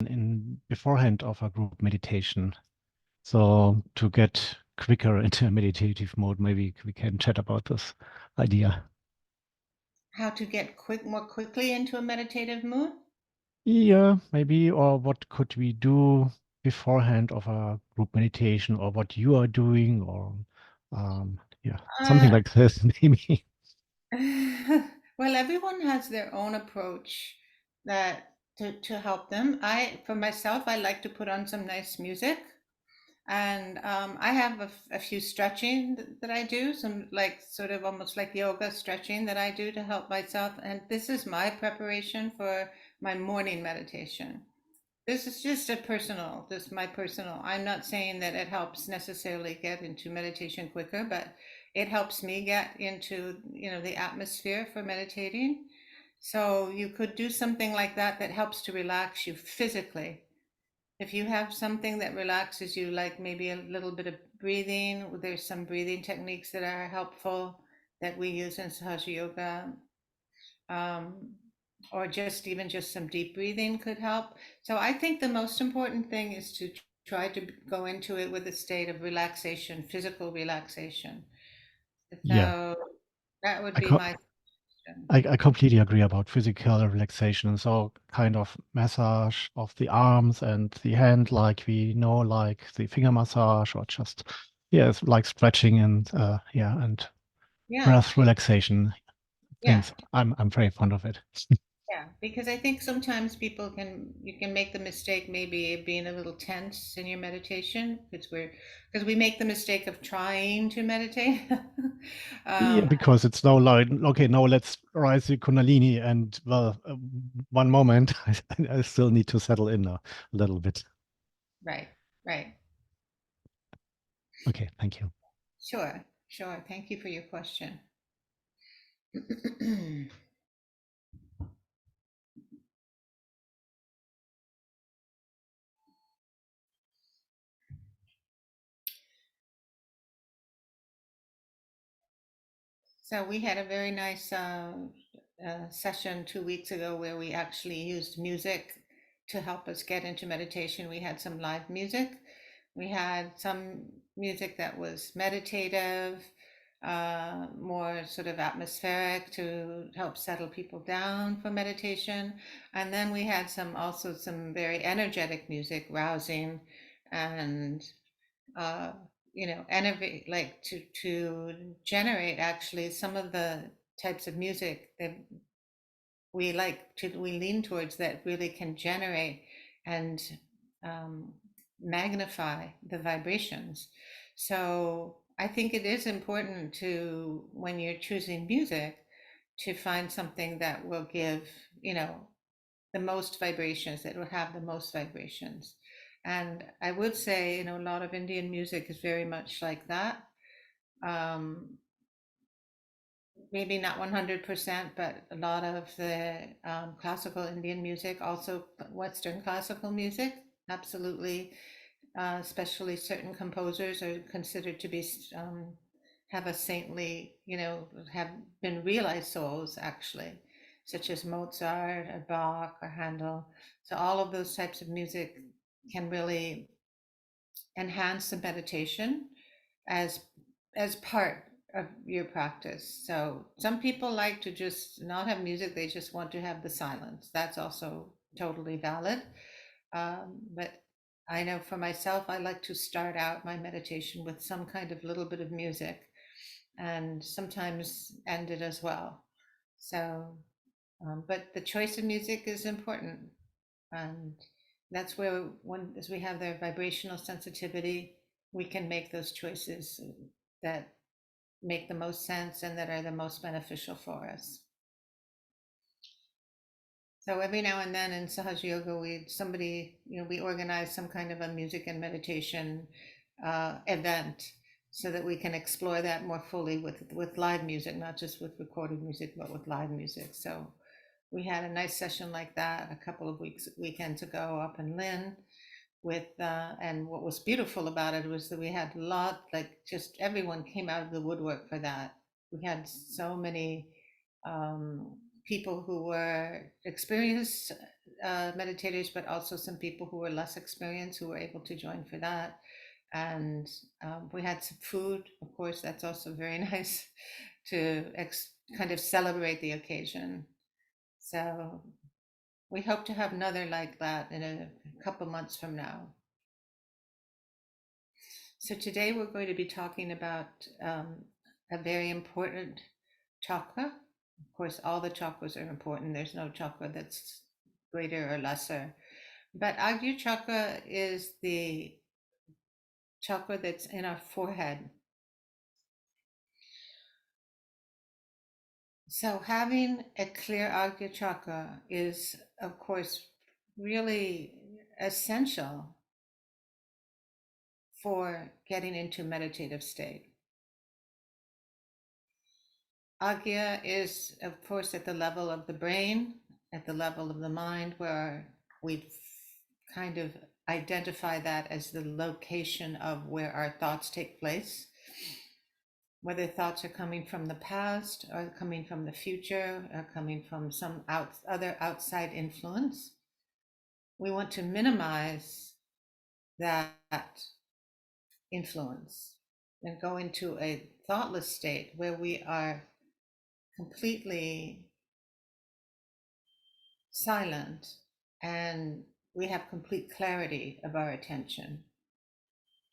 in beforehand of a group meditation. So to get quicker into a meditative mode, maybe we can chat about this idea. How to get more quickly into a meditative mood? Yeah, maybe, or what could we do beforehand of a group meditation, or what you are doing, or yeah, something Uh, like this, maybe. well, everyone has their own approach that to help them. For myself, I like to put on some nice music, and I have a few stretching that I do, some like sort of almost like yoga stretching that I do to help myself. And this is my preparation for my morning meditation. This is just this is my personal. I'm not saying that it helps necessarily get into meditation quicker, but it helps me get into, the atmosphere for meditating. So you could do something like that that helps to relax you physically. If you have something that relaxes you, like maybe a little bit of breathing, there's some breathing techniques that are helpful that we use in Sahaja Yoga, um, or just even just some deep breathing could help. So I think the most important thing is to try to go into it with a state of relaxation, physical relaxation. Yeah, So that would I, be co my suggestion. I completely agree about physical relaxation. So kind of massage of the arms and the hand, like we know, like the finger massage, or just yeah, it's like stretching and yeah, and Yeah, breath relaxation yeah, things. I'm very fond of it. yeah. Because I think sometimes you can make the mistake maybe of being a little tense in your meditation because we make the mistake of trying to meditate. Yeah, um, because it's now like, okay, now let's rise the Kundalini. And well, one moment, I still need to settle in a little bit. right, right. Okay, thank you. Sure, sure. Thank you for your question. So we had a very nice session 2 weeks ago where we actually used music to help us get into meditation. We had some live music. We had some music that was meditative, more sort of atmospheric to help settle people down for meditation. And then we had some very energetic music, rousing and uh, energy, like to generate actually some of the types of music that we lean towards that really can generate and um, magnify the vibrations. So I think it is important to, when you're choosing music, to find something that will give, you know, the most vibrations, that will have the most vibrations. And I would say, a lot of Indian music is very much like that. Um, Maybe not 100%, but a lot of the classical Indian music, also Western classical music, absolutely. Especially certain composers are considered to be have a saintly, have been realized souls actually, such as Mozart or Bach or Handel. So all of those types of music can really enhance the meditation as part of your practice. So some people like to just not have music, they just want to have the silence. That's also totally valid. But I know for myself, I like to start out my meditation with some kind of little bit of music and sometimes end it as well. So, but the choice of music is important. And that's where, as we have their vibrational sensitivity, we can make those choices that make the most sense and that are the most beneficial for us. So every now and then in Sahaja Yoga, we organize some kind of a music and meditation event so that we can explore that more fully with live music, not just with recorded music, but with live music. So we had a nice session like that a couple of weekends ago up in Lynn and what was beautiful about it was that we had like just everyone came out of the woodwork for that. We had so many people who were experienced meditators, but also some people who were less experienced who were able to join for that. And we had some food, of course, that's also very nice to kind of celebrate the occasion. So we hope to have another like that in a couple months from now. So today we're going to be talking about a very important chakra. Of course, all the chakras are important. There's no chakra that's greater or lesser. But Agnya chakra is the chakra that's in our forehead. So having a clear Agnya chakra is, of course, really essential for getting into meditative state. Agnya is, of course, at the level of the brain, at the level of the mind, where we kind of identify that as the location of where our thoughts take place. Whether thoughts are coming from the past or coming from the future or coming from some other outside influence, we want to minimize that influence and go into a thoughtless state where we are completely silent and we have complete clarity of our attention,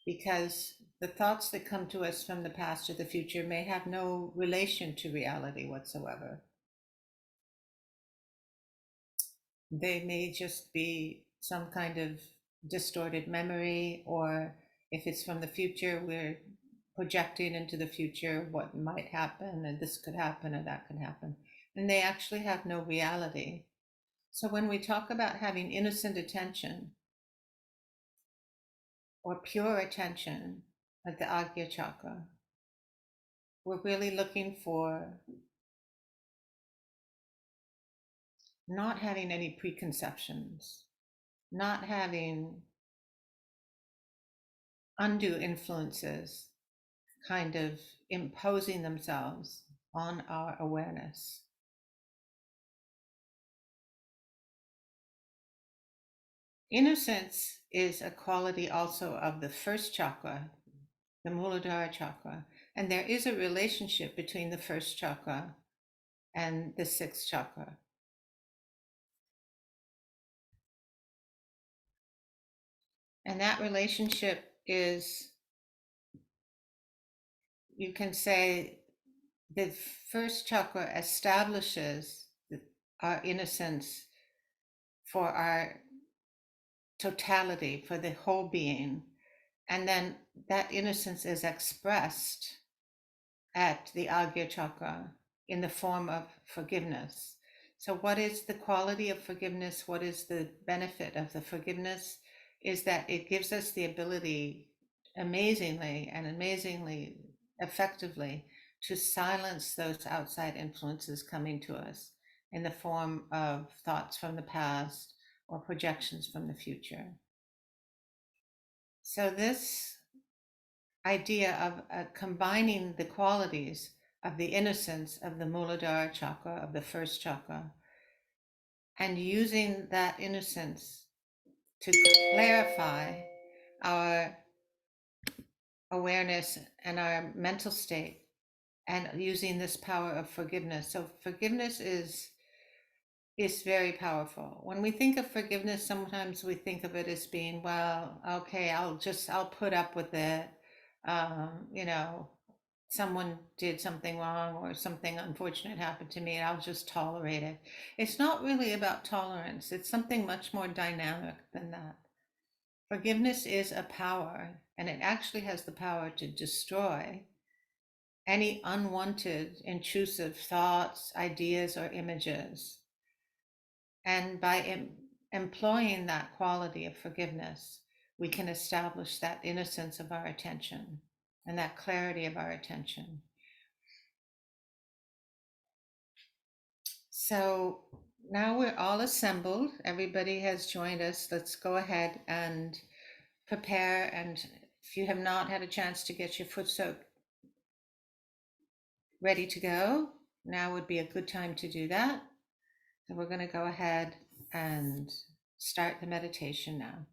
because the thoughts that come to us from the past or the future may have no relation to reality whatsoever. They may just be some kind of distorted memory, or if it's from the future, we're projecting into the future what might happen, and this could happen or that could happen. And they actually have no reality. So when we talk about having innocent attention or pure attention at the Agnya chakra, we're really looking for not having any preconceptions, not having undue influences kind of imposing themselves on our awareness. Innocence is a quality also of the first chakra, the Muladhara chakra, and there is a relationship between the first chakra and the sixth chakra. And that relationship is, you can say, the first chakra establishes our innocence for our totality, for the whole being. And then that innocence is expressed at the Agnya chakra in the form of forgiveness. So, what is the quality of forgiveness? What is the benefit of the forgiveness? Is that it gives us the ability, amazingly effectively, to silence those outside influences coming to us in the form of thoughts from the past or projections from the future. So, this idea of combining the qualities of the innocence of the Muladhara chakra, of the first chakra, and using that innocence to clarify our awareness and our mental state, and using this power of forgiveness. So forgiveness is very powerful. When we think of forgiveness, sometimes we think of it as being, well, okay, I'll put up with it. You know, someone did something wrong or something unfortunate happened to me, and I'll just tolerate it. It's not really about tolerance. It's something much more dynamic than that. Forgiveness is a power, and it actually has the power to destroy any unwanted, intrusive thoughts, ideas, or images. And by employing that quality of forgiveness, we can establish that innocence of our attention and that clarity of our attention. So now we're all assembled. Everybody has joined us. Let's go ahead and prepare. And if you have not had a chance to get your footsoak ready to go, now would be a good time to do that. So we're going to go ahead and start the meditation now.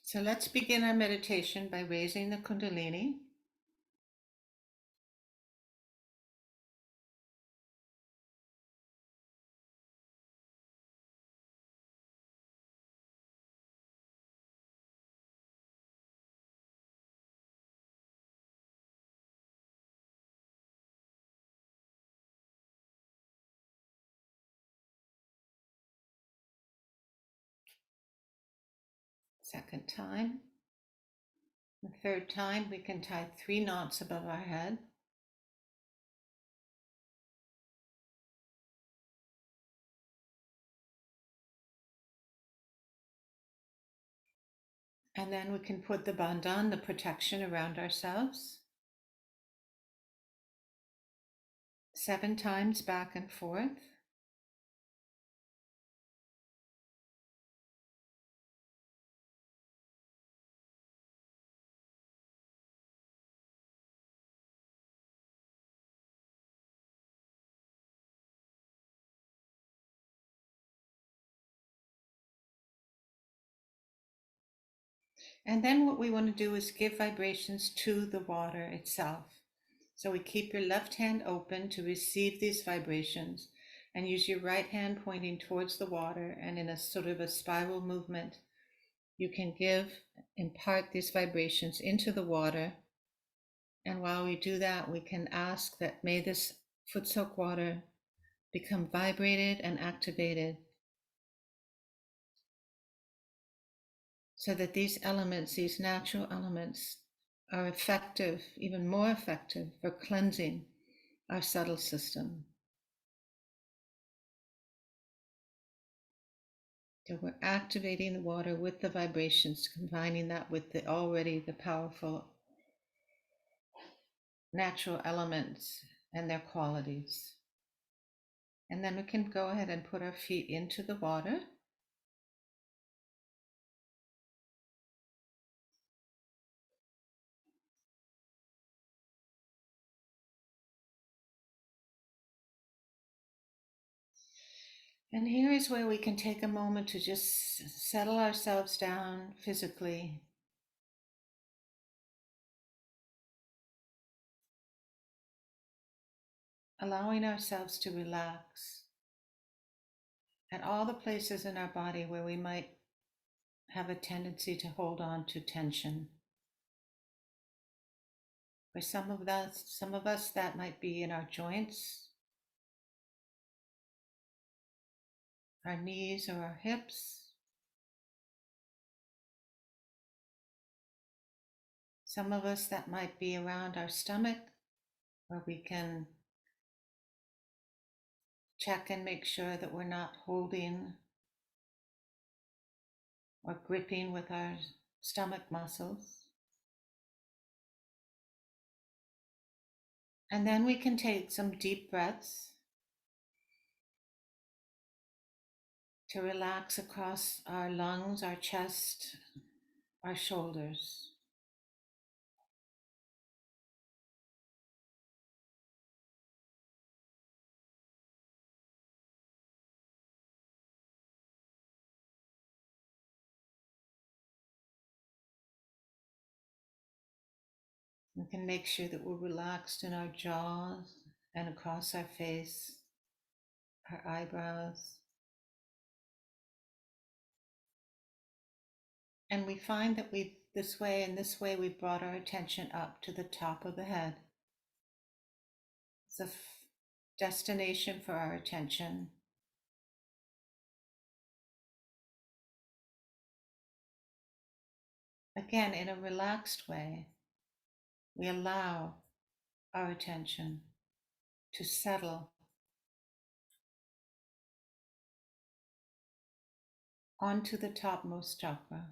So let's begin our meditation by raising the Kundalini. Second time. The third time, we can tie 3 knots above our head. And then we can put the bandhan, the protection, around ourselves. 7 times back and forth. And then what we want to do is give vibrations to the water itself. So we keep your left hand open to receive these vibrations and use your right hand pointing towards the water, and in a sort of a spiral movement, you can impart these vibrations into the water. And while we do that, we can ask that may this footsoak water become vibrated and activated so that these elements, these natural elements, are effective, even more effective, for cleansing our subtle system. So we're activating the water with the vibrations, combining that with the powerful natural elements and their qualities. And then we can go ahead and put our feet into the water. And here is where we can take a moment to just settle ourselves down physically. Allowing ourselves to relax at all the places in our body where we might have a tendency to hold on to tension. For some of us, that might be in our joints, our knees, or our hips. Some of us, that might be around our stomach, where we can check and make sure that we're not holding or gripping with our stomach muscles. And then we can take some deep breaths to relax across our lungs, our chest, our shoulders. We can make sure that we're relaxed in our jaws and across our face, our eyebrows. And we find that in this way, we've brought our attention up to the top of the head. It's a destination for our attention. Again, in a relaxed way, we allow our attention to settle onto the topmost chakra.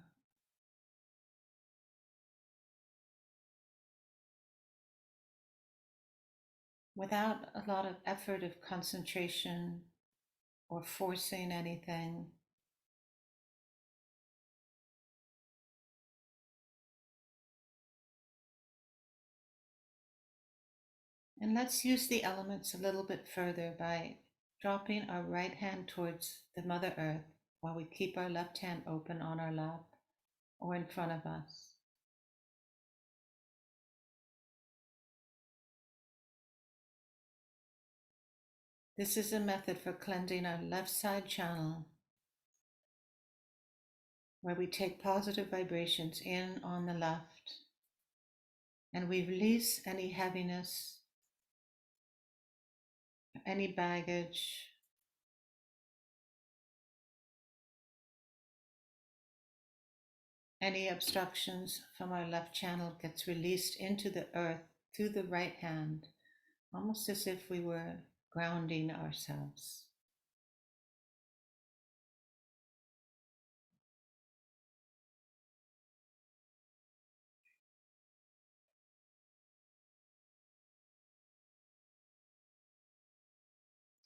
without a lot of effort of concentration or forcing anything. And let's use the elements a little bit further by dropping our right hand towards the Mother Earth while we keep our left hand open on our lap or in front of us. This is a method for cleansing our left side channel, where we take positive vibrations in on the left and we release any heaviness, any baggage, any obstructions from our left channel gets released into the earth through the right hand, almost as if we were grounding ourselves.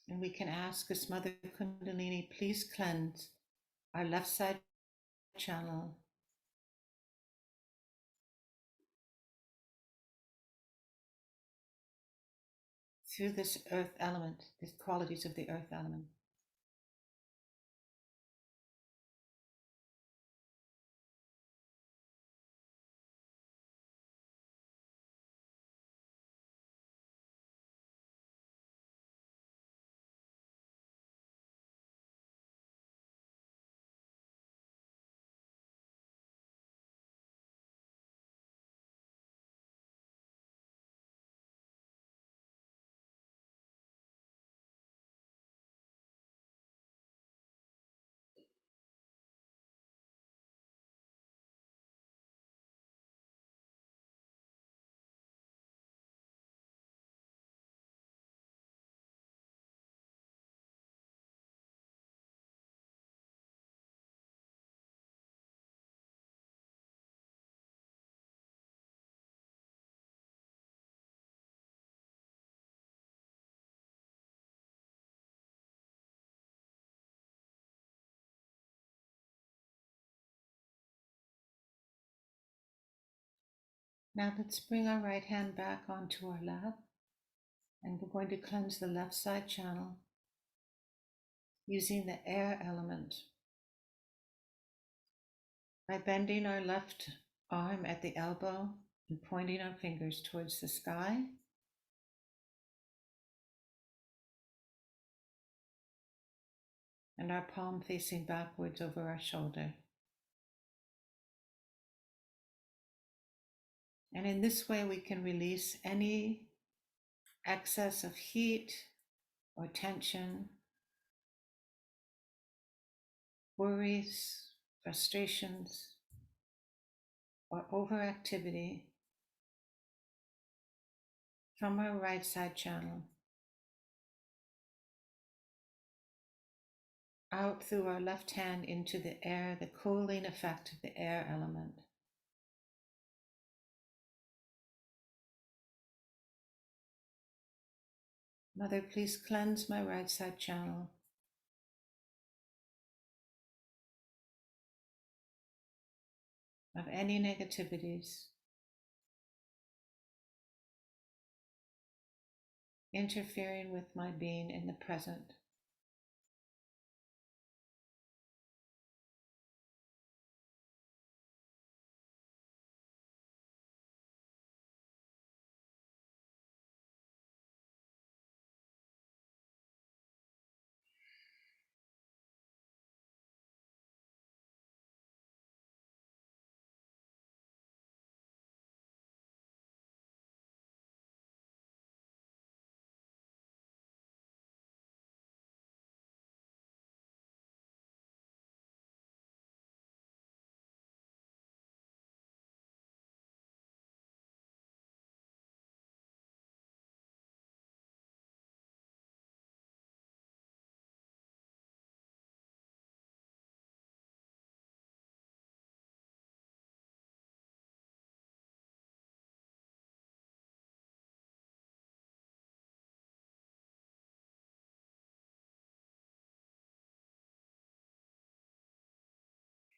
And we can ask as Mother Kundalini, please cleanse our left side channel through this earth element, these qualities of the earth element. Now let's bring our right hand back onto our lap, and we're going to cleanse the left side channel using the air element by bending our left arm at the elbow and pointing our fingers towards the sky. And our palm facing backwards over our shoulder. And in this way, we can release any excess of heat or tension, worries, frustrations, or overactivity from our right side channel out through our left hand into the air, the cooling effect of the air element. Mother, please cleanse my right side channel of any negativities, interfering with my being in the present.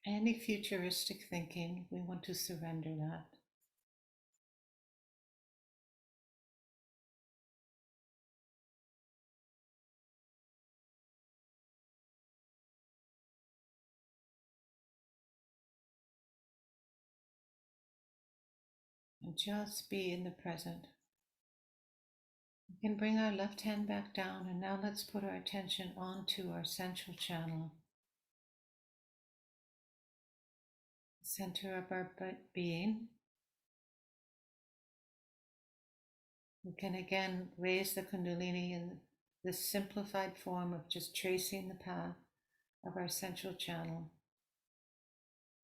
Any futuristic thinking, we want to surrender that. And just be in the present. We can bring our left hand back down, and now let's put our attention onto our central channel, center of our being. We can again raise the Kundalini in this simplified form of just tracing the path of our central channel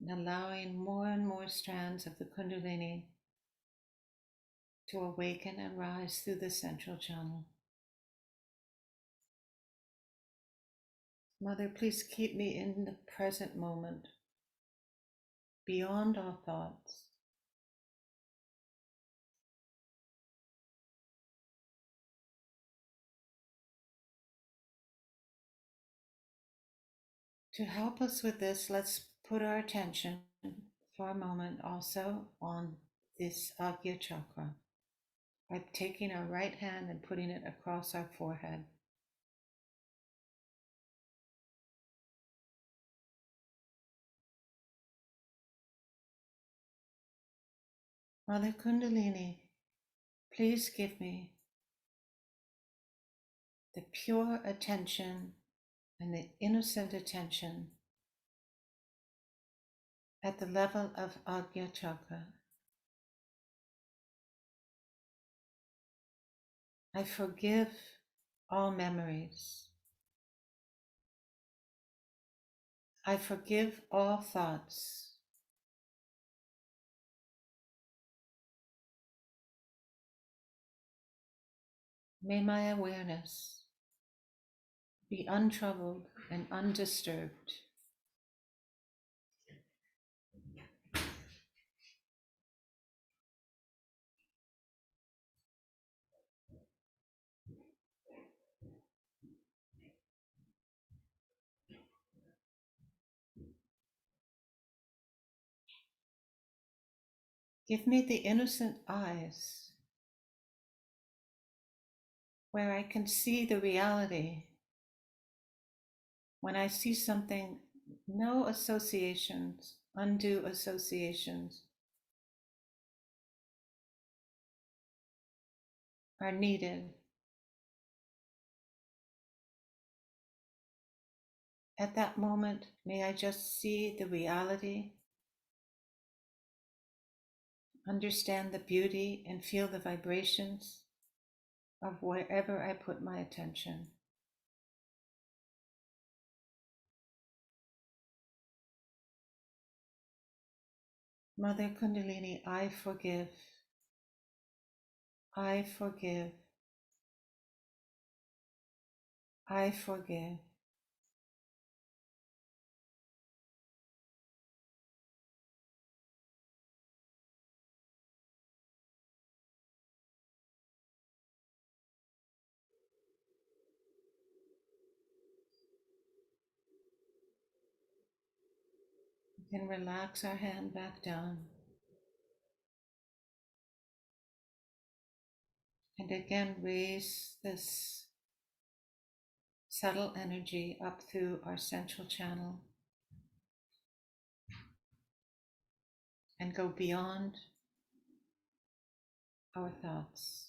and allowing more and more strands of the Kundalini to awaken and rise through the central channel. Mother, please keep me in the present moment, beyond all thoughts. To help us with this, let's put our attention for a moment also on this Agnya chakra by taking our right hand and putting it across our forehead. Mother Kundalini, please give me the pure attention and the innocent attention at the level of Agnya chakra. I forgive all memories. I forgive all thoughts. May my awareness be untroubled and undisturbed. Give me the innocent eyes where I can see the reality. When I see something, no associations, undue associations are needed. At that moment, may I just see the reality, understand the beauty, and feel the vibrations of wherever I put my attention. Mother Kundalini, I forgive. I forgive. I forgive. We can relax our hand back down. And again, raise this subtle energy up through our central channel and go beyond our thoughts.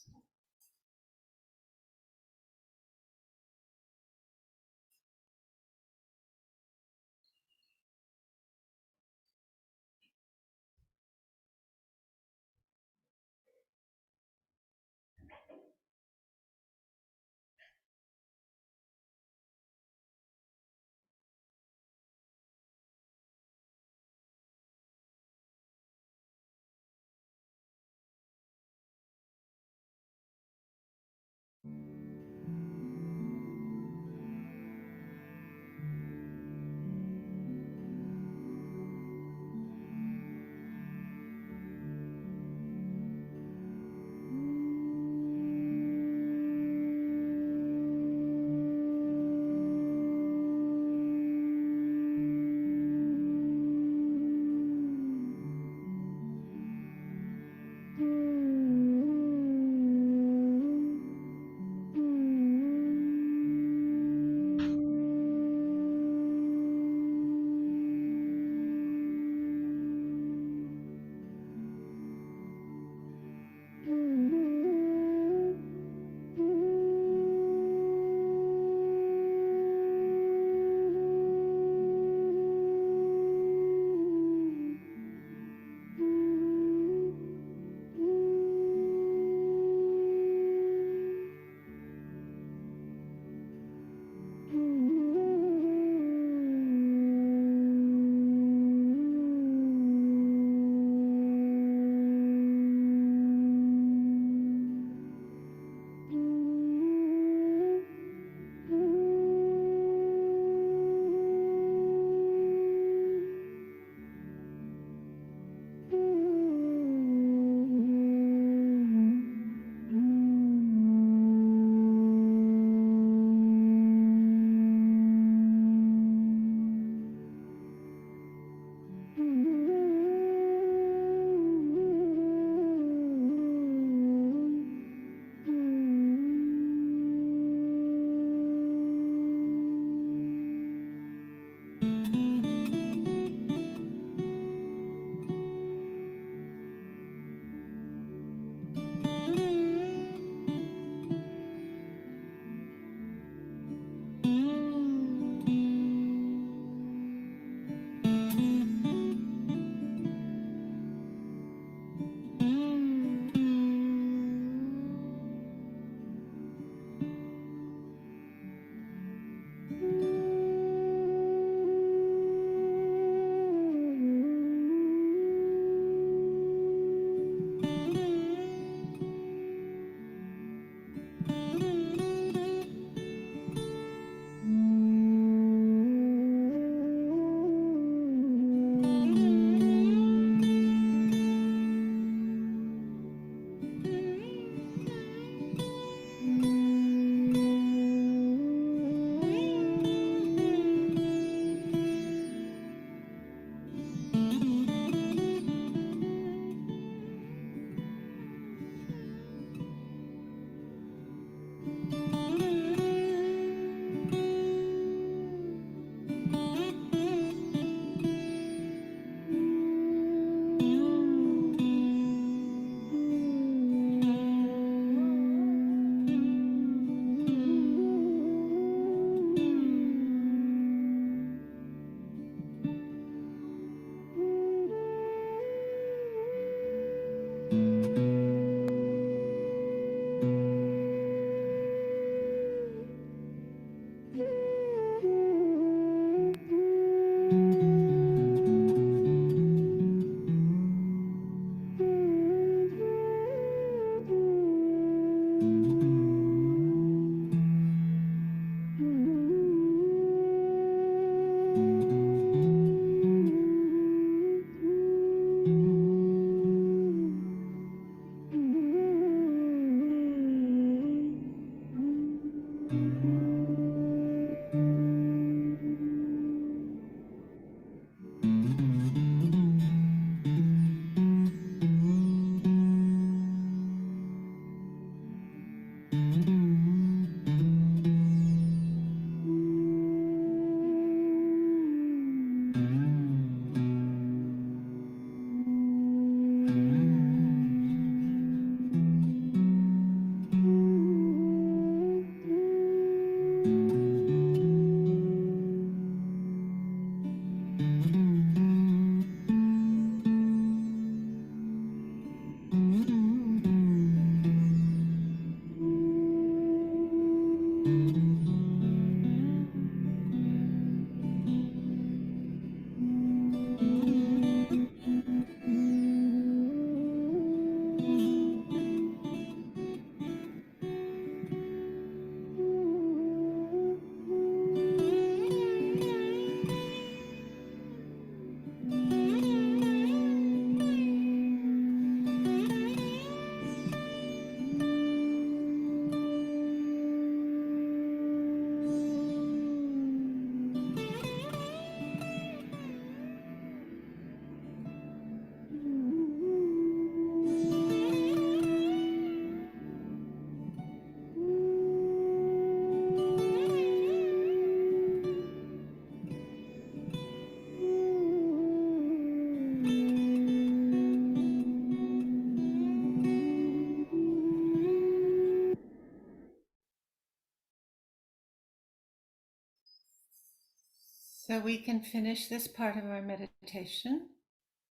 So we can finish this part of our meditation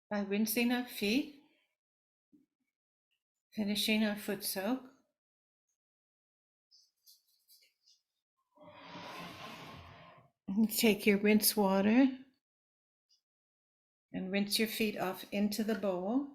by rinsing our feet, finishing our foot soak. And take your rinse water and rinse your feet off into the bowl.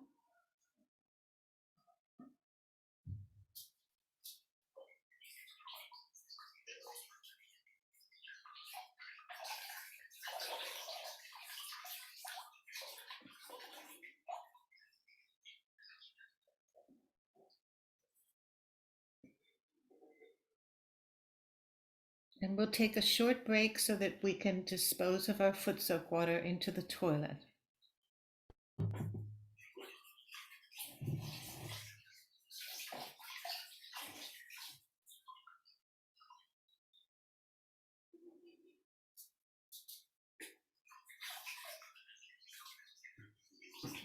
And we'll take a short break so that we can dispose of our foot soak water into the toilet.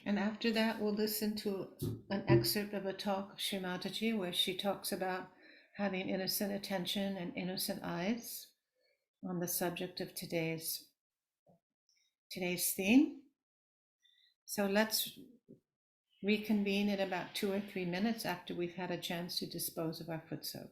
And after that, we'll listen to an excerpt of a talk of Sri Mataji where she talks about having innocent attention and innocent eyes on the subject of today's theme. So let's reconvene in about 2 or 3 minutes after we've had a chance to dispose of our foot soak.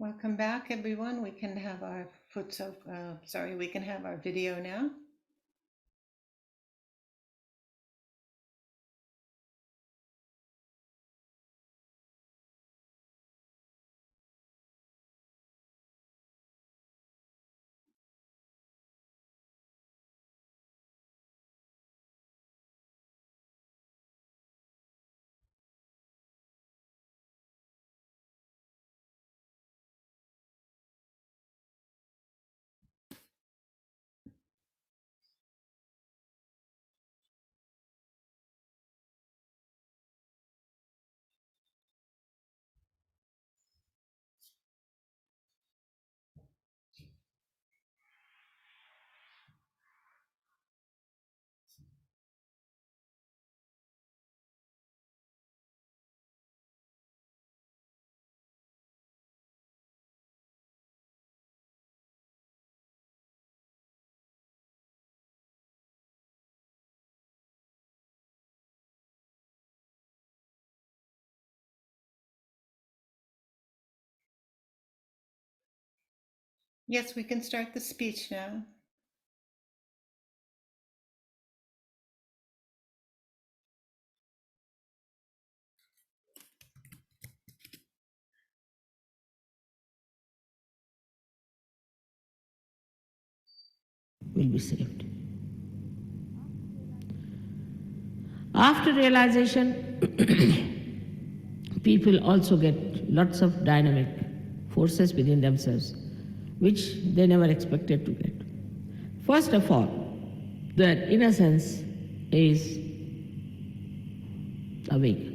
Welcome back, everyone. We can have our we can have our video now. Yes, we can start the speech now. Will be saved. After realization, people also get lots of dynamic forces within themselves, which they never expected to get. First of all, their innocence is awake.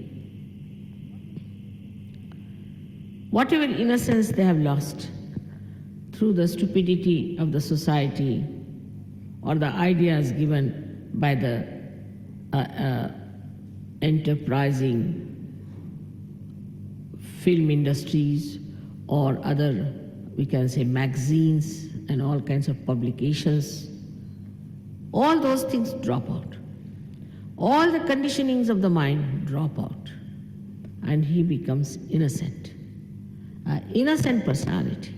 Whatever innocence they have lost through the stupidity of the society or the ideas given by the enterprising film industries or other, we can say, magazines and all kinds of publications, all those things drop out. All the conditionings of the mind drop out and he becomes innocent. An innocent personality.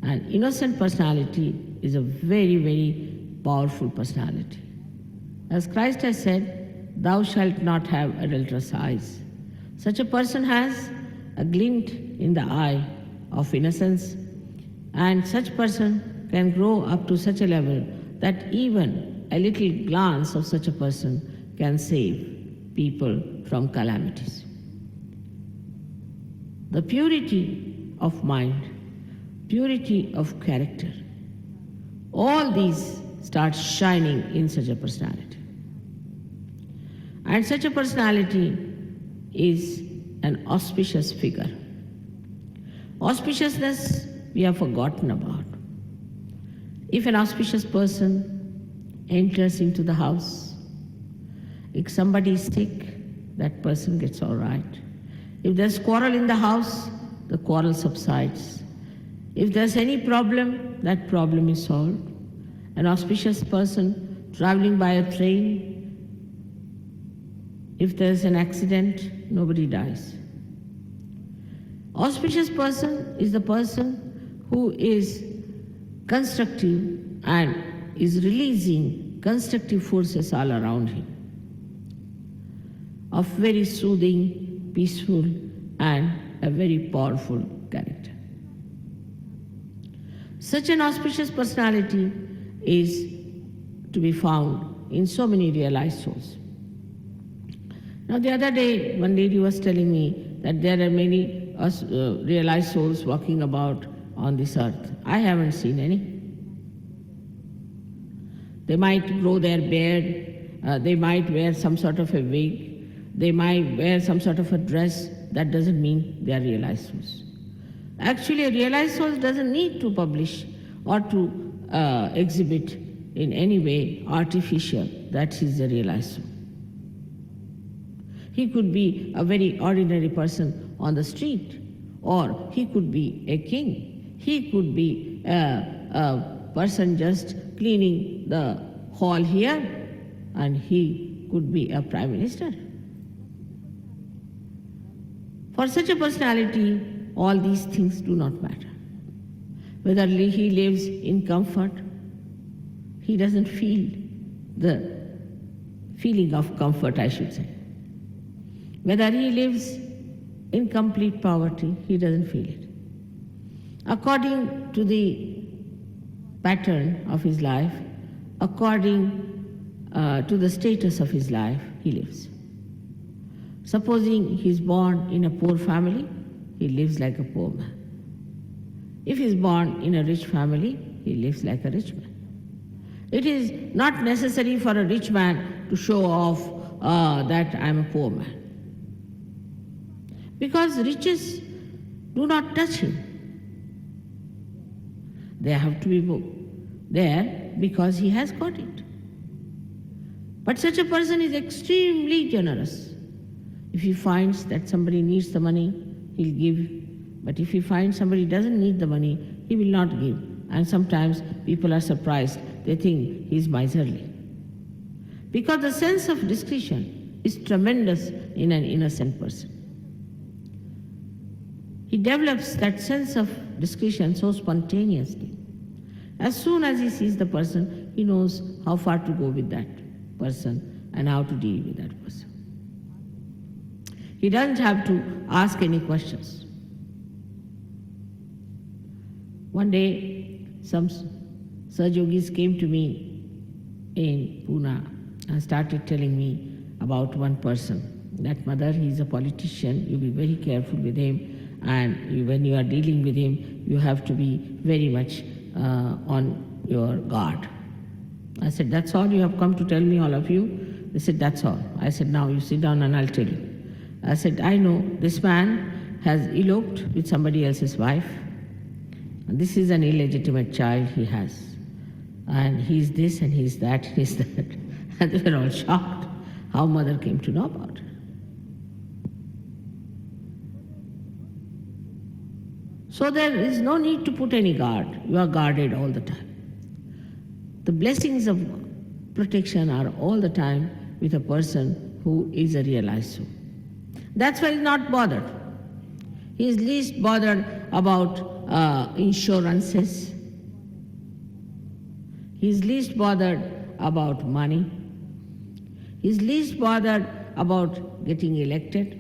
An innocent personality is a very, very powerful personality. As Christ has said, thou shalt not have adulterous eyes. Such a person has a glint in the eye of innocence, and such person can grow up to such a level that even a little glance of such a person can save people from calamities. The purity of mind, purity of character, all these start shining in such a personality. And such a personality is an auspicious figure. Auspiciousness we have forgotten about. If an auspicious person enters into the house, if somebody is sick, that person gets all right. If there's quarrel in the house, the quarrel subsides. If there's any problem, that problem is solved. An auspicious person traveling by a train, if there's an accident, nobody dies. Auspicious person is the person who is constructive and is releasing constructive forces all around him, of very soothing, peaceful, and a very powerful character. Such an auspicious personality is to be found in so many realized souls. Now, the other day, one lady was telling me that there are many realized souls walking about on this earth. I haven't seen any. They might grow their beard, they might wear some sort of a wig, they might wear some sort of a dress. That doesn't mean they are realized souls. Actually, a realized soul doesn't need to publish or to exhibit in any way artificial that he's a realized soul. He could be a very ordinary person on the street, or he could be a king. He could be a person just cleaning the hall here, and he could be a prime minister. For such a personality, all these things do not matter. Whether he lives in comfort, he doesn't feel the feeling of comfort, I should say. Whether he lives in complete poverty, he doesn't feel it. According to the pattern of his life, according to the status of his life, he lives. Supposing he's born in a poor family, he lives like a poor man. If he's born in a rich family, he lives like a rich man. It is not necessary for a rich man to show off that I'm a poor man. Because riches do not touch him. They have to be there because he has got it. But such a person is extremely generous. If he finds that somebody needs the money, he'll give. But if he finds somebody doesn't need the money, he will not give. And sometimes people are surprised. They think he's miserly. Because the sense of discretion is tremendous in an innocent person. He develops that sense of discretion so spontaneously. As soon as he sees the person, he knows how far to go with that person and how to deal with that person. He doesn't have to ask any questions. One day, some Sahajogis came to me in Pune and started telling me about one person. That mother, he's a politician, you be very careful with him, and when you are dealing with him, you have to be very much on your guard. I said, that's all you have come to tell me, all of you? They said, that's all. I said, now you sit down and I'll tell you. I said, I know this man has eloped with somebody else's wife. And this is an illegitimate child he has. And he's this and he's that and he's that. And they were all shocked how mother came to know about it. So there is no need to put any guard. You are guarded all the time. The blessings of protection are all the time with a person who is a realized soul. That's why he's not bothered. He is least bothered about insurances. He is least bothered about money. He is least bothered about getting elected.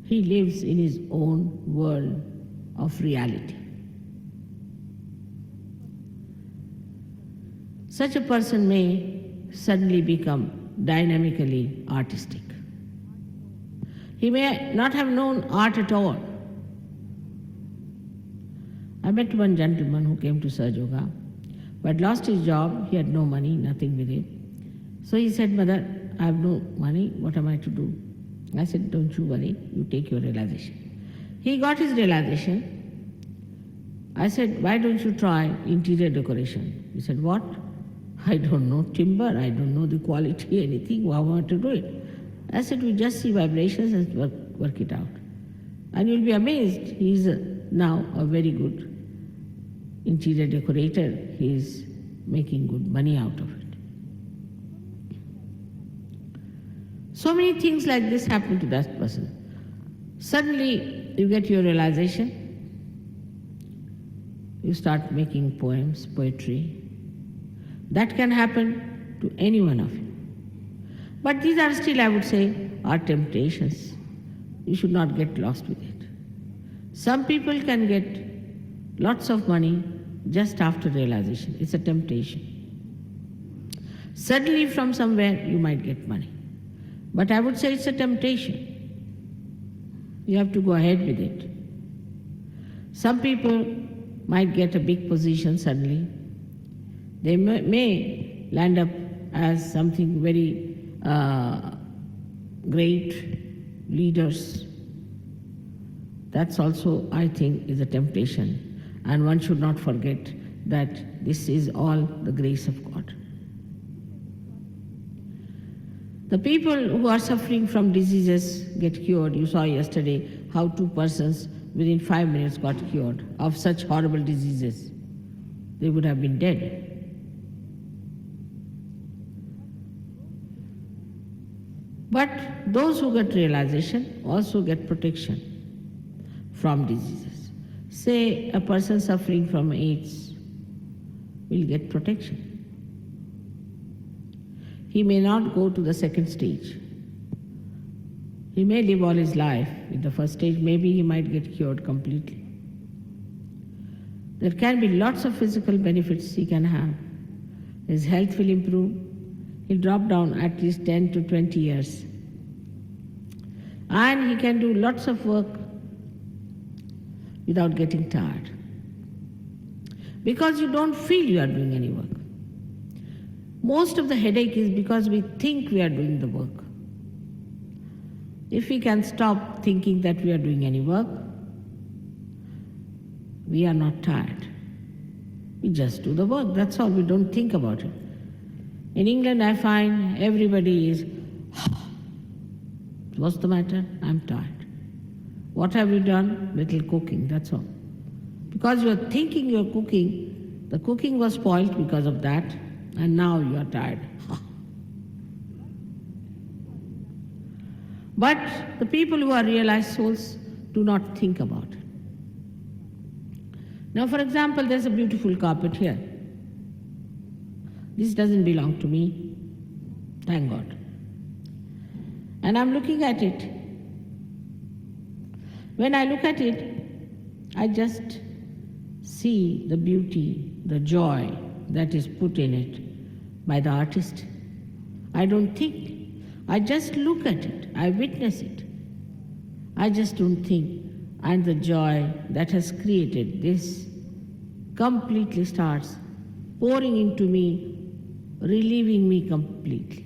He lives in his own world of reality. Such a person may suddenly become dynamically artistic. He may not have known art at all. I met one gentleman who came to Sahajoga, but lost his job. He had no money, nothing with him. So he said, Mother, I have no money. What am I to do? I said, don't you worry. You take your realization. He got his realization. I said, why don't you try interior decoration? He said, what? I don't know timber. I don't know the quality, anything. How am I to do it? I said, we just see vibrations and work it out. And you'll be amazed. He's now a very good interior decorator. He's making good money out of it. So many things like this happen to that person. Suddenly you get your realization. You start making poems, poetry. That can happen to any one of you. But these are still, I would say, are temptations. You should not get lost with it. Some people can get lots of money just after realization. It's a temptation. Suddenly from somewhere you might get money. But I would say it's a temptation. You have to go ahead with it. Some people might get a big position suddenly. They may land up as something very great leaders. That's also, I think, is a temptation. And one should not forget that this is all the grace of God. The people who are suffering from diseases get cured. You saw yesterday how 2 persons within 5 minutes got cured of such horrible diseases. They would have been dead. But those who get realization also get protection from diseases. Say a person suffering from AIDS will get protection. He may not go to the second stage. He may live all his life. In the first stage, maybe he might get cured completely. There can be lots of physical benefits he can have. His health will improve. He'll drop down at least 10 to 20 years. And he can do lots of work without getting tired. Because you don't feel you are doing any work. Most of the headache is because we think we are doing the work. If we can stop thinking that we are doing any work, we are not tired. We just do the work, that's all, we don't think about it. In England, I find everybody is, what's the matter? I'm tired. What have you done? Little cooking, that's all. Because you are thinking you are cooking, the cooking was spoiled because of that, and now you are tired. But the people who are realized souls do not think about it. Now, for example, there's a beautiful carpet here. This doesn't belong to me, thank God. And I'm looking at it. When I look at it, I just see the beauty, the joy that is put in it by the artist. I don't think. I just look at it. I witness it. I just don't think. And the joy that has created this completely starts pouring into me, relieving me completely.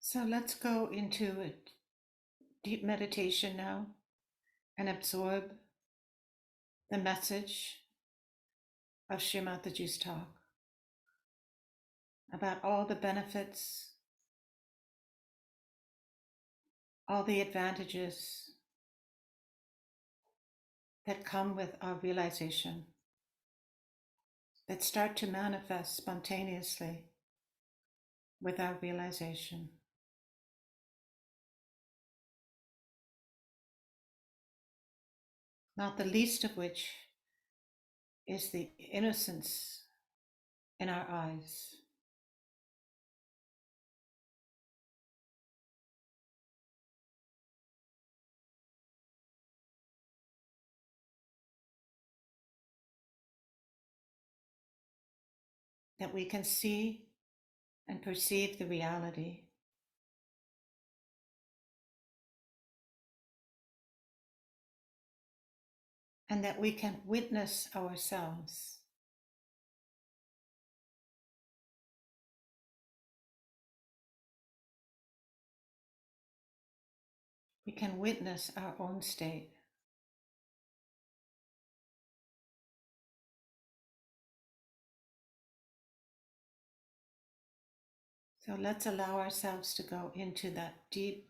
So let's go into a deep meditation now and absorb the message of Shri Mataji's talk about all the benefits, all the advantages that come with our realization, that start to manifest spontaneously with our realization. Not the least of which is the innocence in our eyes. That we can see and perceive the reality. And that we can witness ourselves. We can witness our own state. So let's allow ourselves to go into that deep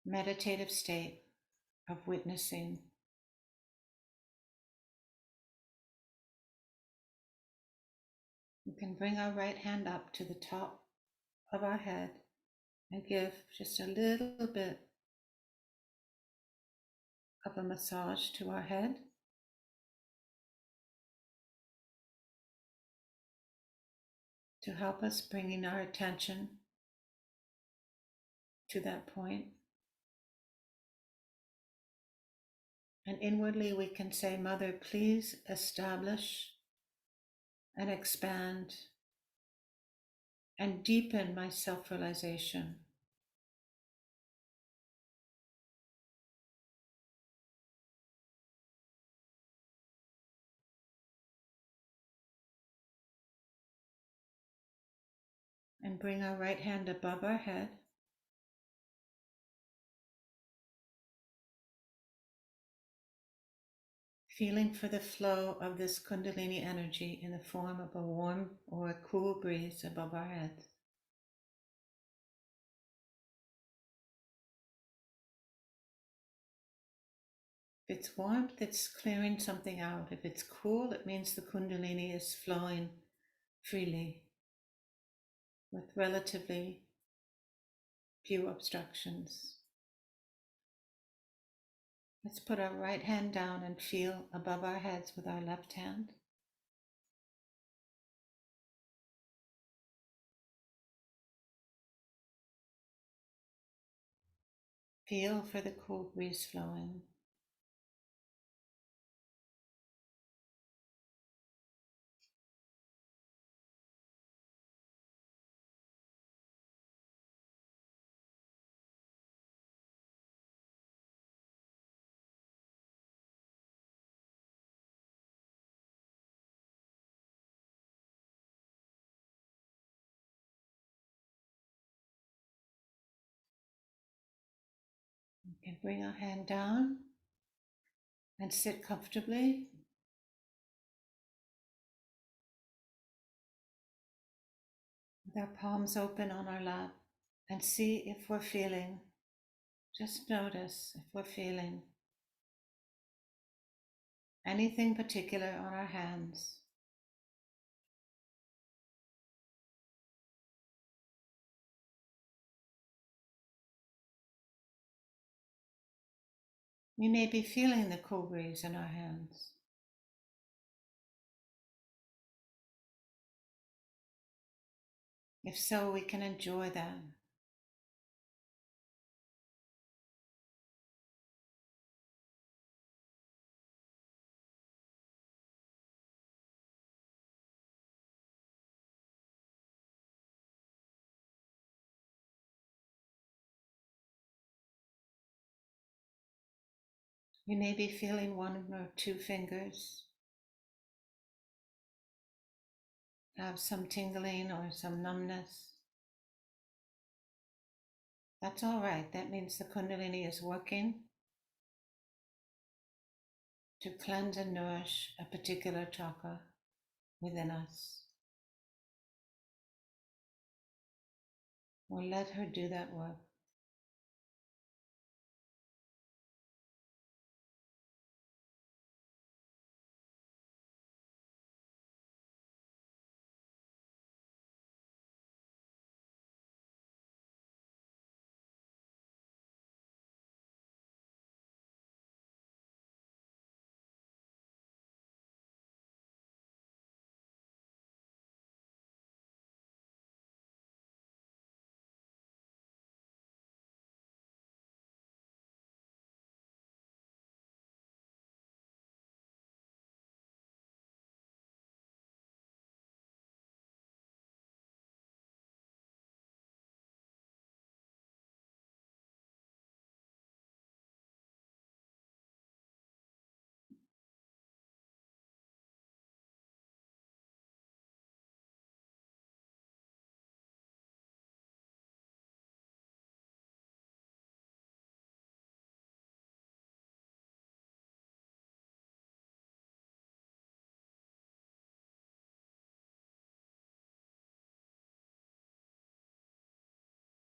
meditative state of witnessing. We can bring our right hand up to the top of our head and give just a little bit of a massage to our head. To help us bringing our attention to that point. And inwardly we can say, Mother, please establish and expand and deepen my self-realization. And bring our right hand above our head. feeling for the flow of this Kundalini energy in the form of a warm or a cool breeze above our heads. If it's warmth, it's clearing something out. If it's cool, it means the Kundalini is flowing freely with relatively few obstructions. Let's put our right hand down and feel above our heads with our left hand. Feel for the cool breeze flowing. We can bring our hand down and sit comfortably. With our palms open on our lap, and see if we're feeling, just notice if we're feeling anything particular on our hands. We may be feeling the cool breeze in our hands. If so, we can enjoy that. You may be feeling one or two fingers have some tingling or some numbness. That's all right. That means the Kundalini is working to cleanse and nourish a particular chakra within us. We'll let her do that work.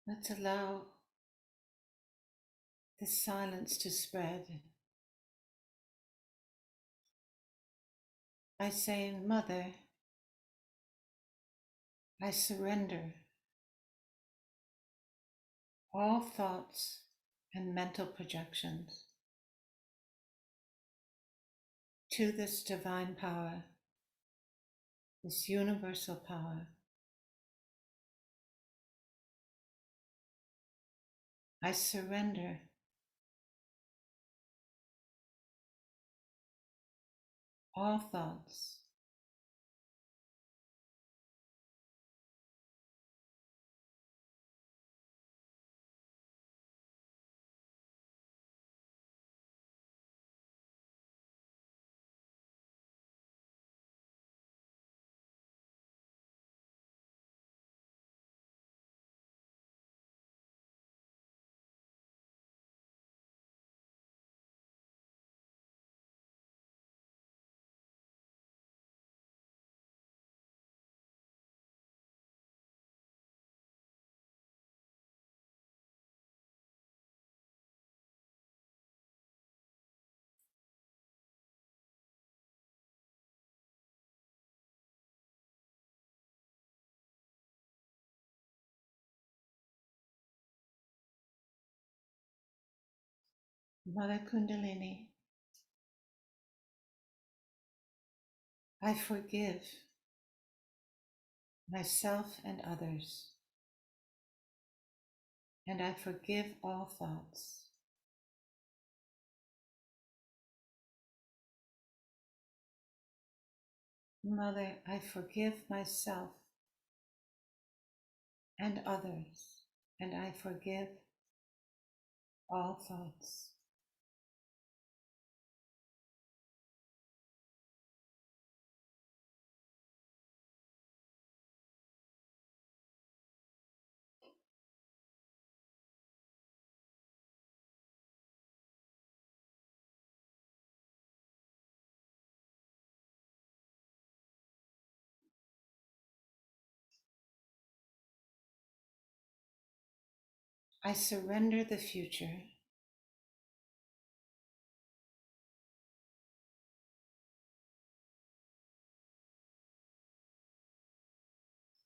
Let's allow the silence to spread by saying, Mother, I surrender all thoughts and mental projections to this divine power, this universal power. I surrender all thoughts Mother Kundalini, I forgive myself and others, and I forgive all thoughts. Mother, I forgive myself and others, and I forgive all thoughts. I surrender the future.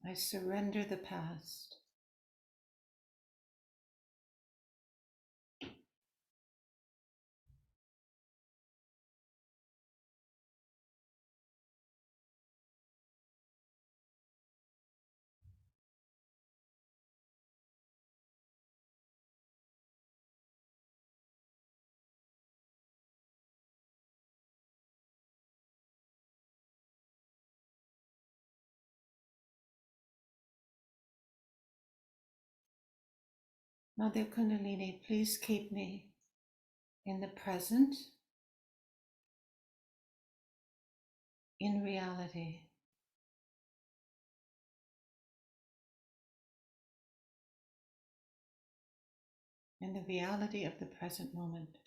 I surrender the past. Mother Kundalini, please keep me in the present, in reality. In the reality of the present moment.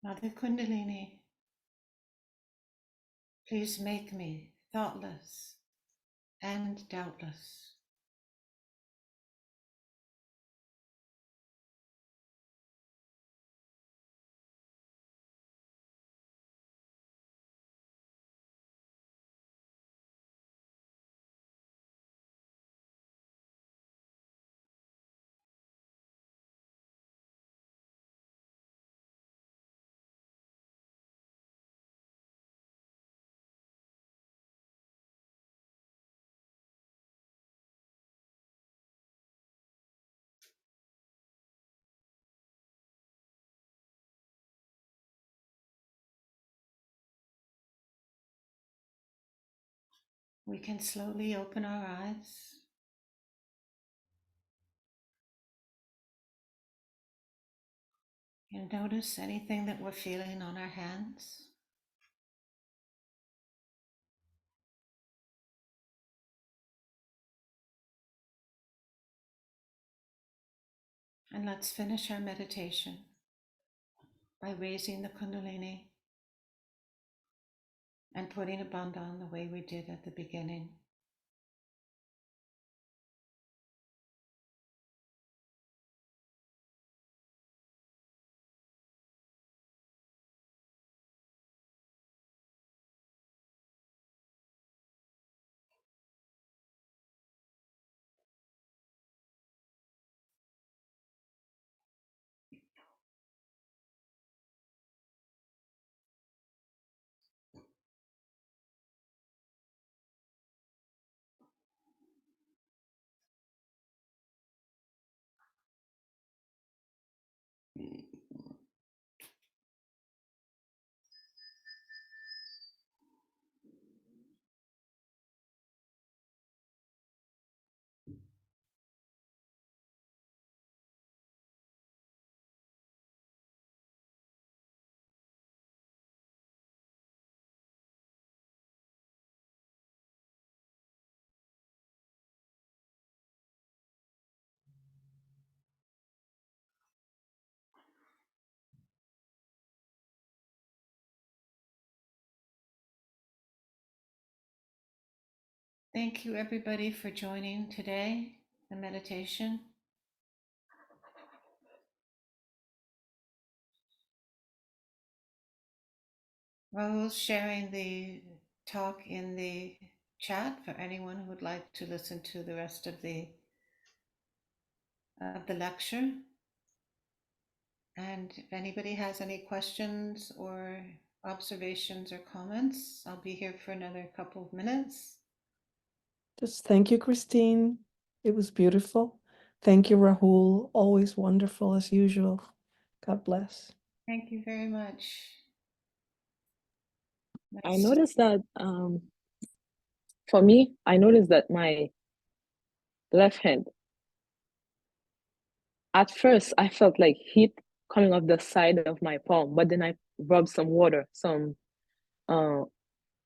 Mother Kundalini, please make me thoughtless and doubtless. We can slowly open our eyes. And notice anything that we're feeling on our hands. And let's finish our meditation by raising the Kundalini and putting a bandha on the way we did at the beginning. Thank you, everybody, for joining today, the meditation. Rahul's sharing the talk in the chat for anyone who would like to listen to the rest of the lecture. And if anybody has any questions or observations or comments, I'll be here for another couple of minutes. Just thank you, Christine. It was beautiful. Thank you, Rahul. Always wonderful as usual. God bless. Thank you very much. I noticed that for me, I noticed that my left hand, at first I felt like heat coming off the side of my palm, but then I rubbed some water, uh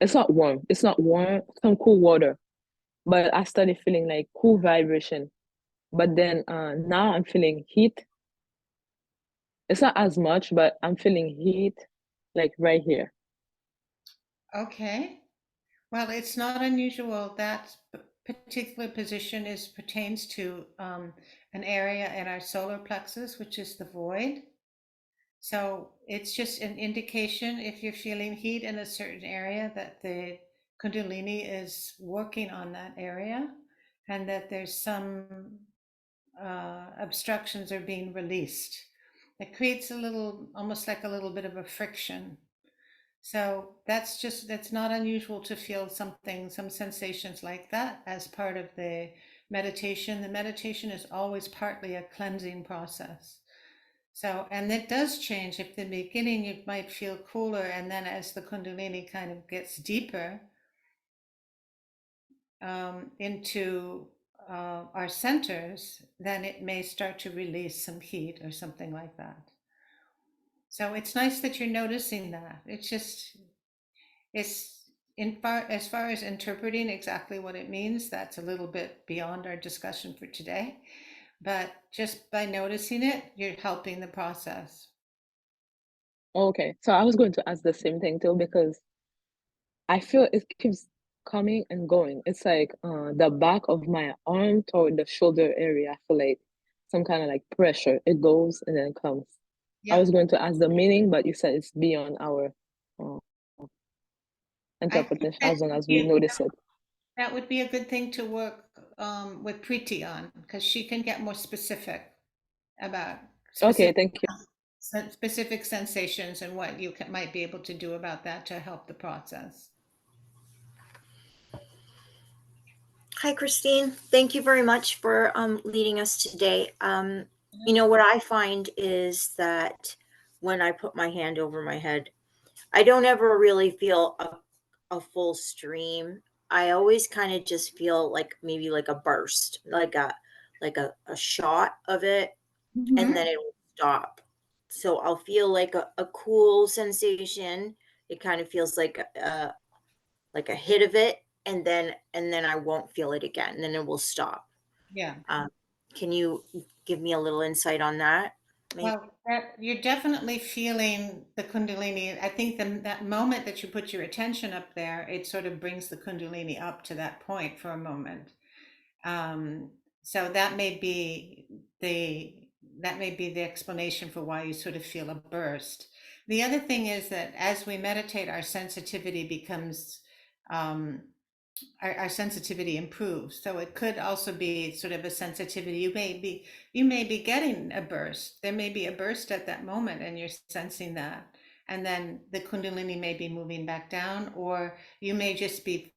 it's not warm, some cool water. But I started feeling like cool vibration. But then now I'm feeling heat. It's not as much, but I'm feeling heat like right here. Okay. Well, it's not unusual. That particular position pertains to an area in our solar plexus, which is the void. So it's just an indication if you're feeling heat in a certain area that the Kundalini is working on that area and that there's some obstructions are being released. It creates a little, almost like a little bit of a friction. So that's not unusual to feel some sensations like that as part of the meditation. The meditation is always partly a cleansing process. So, and it does change. If in the beginning you might feel cooler, and then as the Kundalini kind of gets deeper into our centers, then it may start to release some heat or something like that. So it's nice that you're noticing that. It's as far as interpreting exactly what it means, that's a little bit beyond our discussion for today. But just by noticing it, you're helping the process. Okay, so I was going to ask the same thing too, because I feel it keeps coming and going. It's like the back of my arm toward the shoulder area. I feel like some kind of like pressure. It goes and then it comes. I was going to ask the meaning, but you said it's beyond our uh, I think interpretation as long as we notice it. that would be a good thing to work with Preeti on, because she can get more specific about Okay, thank you. specific sensations and what you might be able to do about that to help the process. Hi, Christine. Thank you very much for leading us today. What I find is that when I put my hand over my head, I don't ever really feel a full stream. I always kind of just feel like maybe like a burst, like a shot of it, and then it will stop. So I'll feel like a cool sensation. It kind of feels like a hit of it, and then I won't feel it again, and then it will stop. Yeah. Can you give me a little insight on that? Maybe? Well, you're definitely feeling the Kundalini. I think that moment that you put your attention up there, it sort of brings the Kundalini up to that point for a moment. So that may be the explanation for why you sort of feel a burst. The other thing is that as we meditate, our sensitivity becomes our sensitivity improves. So it could also be sort of a sensitivity. You may be getting a burst. There may be a burst at that moment and you're sensing that. And then the Kundalini may be moving back down, or you may just be,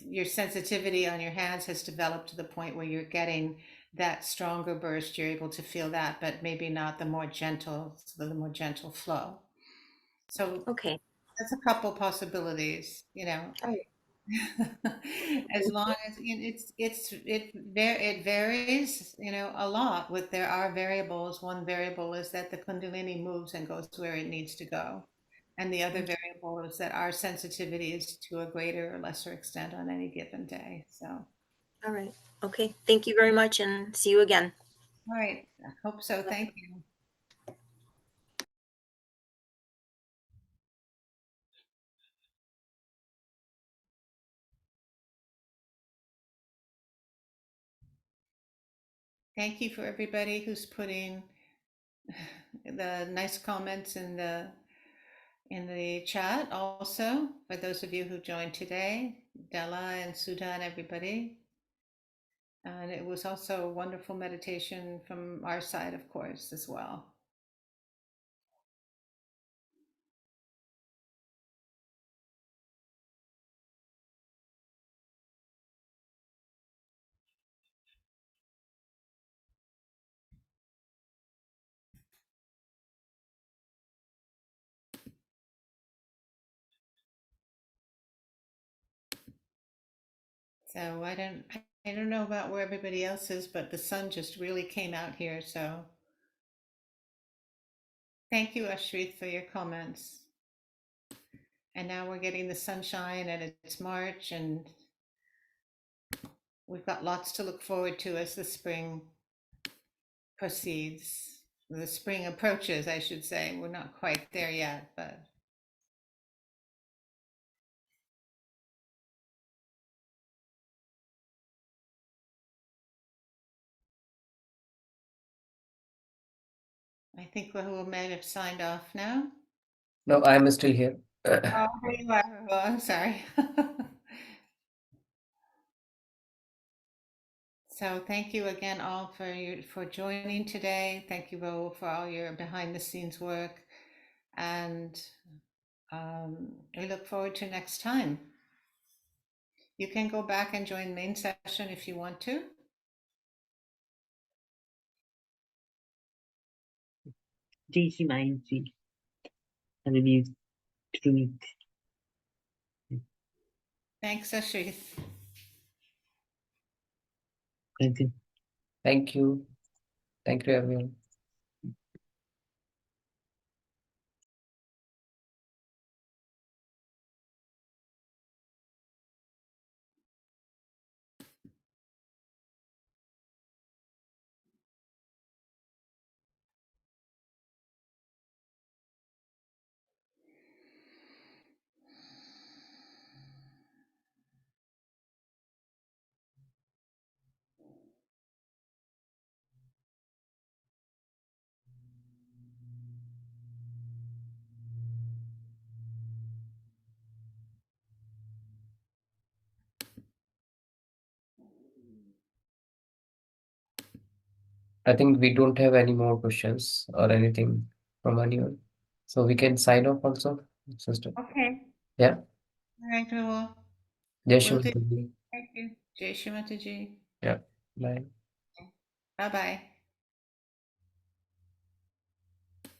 your sensitivity on your hands has developed to the point where you're getting that stronger burst. You're able to feel that, but maybe not the more gentle flow. So Okay. that's a couple possibilities, All right. as long as it varies, a lot. There are variables. One variable is that the Kundalini moves and goes where it needs to go, and the other variable is that our sensitivity is to a greater or lesser extent on any given day. So, All right. Okay. Thank you very much, and see you again. all right, I hope so. Thank you. Thank you for everybody who's putting the nice comments in the chat also, for those of you who joined today, Della and Sudha and everybody. And it was also a wonderful meditation from our side, of course, as well. So I don't know about where everybody else is, but the sun just really came out here. So thank you, Ashrit, for your comments. And now we're getting the sunshine, and it's March, and we've got lots to look forward to as the spring proceeds. The spring approaches, I should say. We're not quite there yet, but I think Rahul may have signed off now. No, I'm still here. Oh, there you are, Rahul. I'm sorry. So thank you again all for joining today. Thank you, Rahul, for all your behind the scenes work. And we look forward to next time. You can go back and join main session if you want to. Jai Shri Mai Ji. Have a beautiful week. Thanks, Ashrit. Thank you. Thank you. Thank you, everyone. I think we don't have any more questions or anything from anyone. So we can sign off also, sister. Okay. Yeah. All right, Rahul. Jai Will do. Shri. Thank you. Jai Shri Mataji. Yeah. Bye. Bye-bye.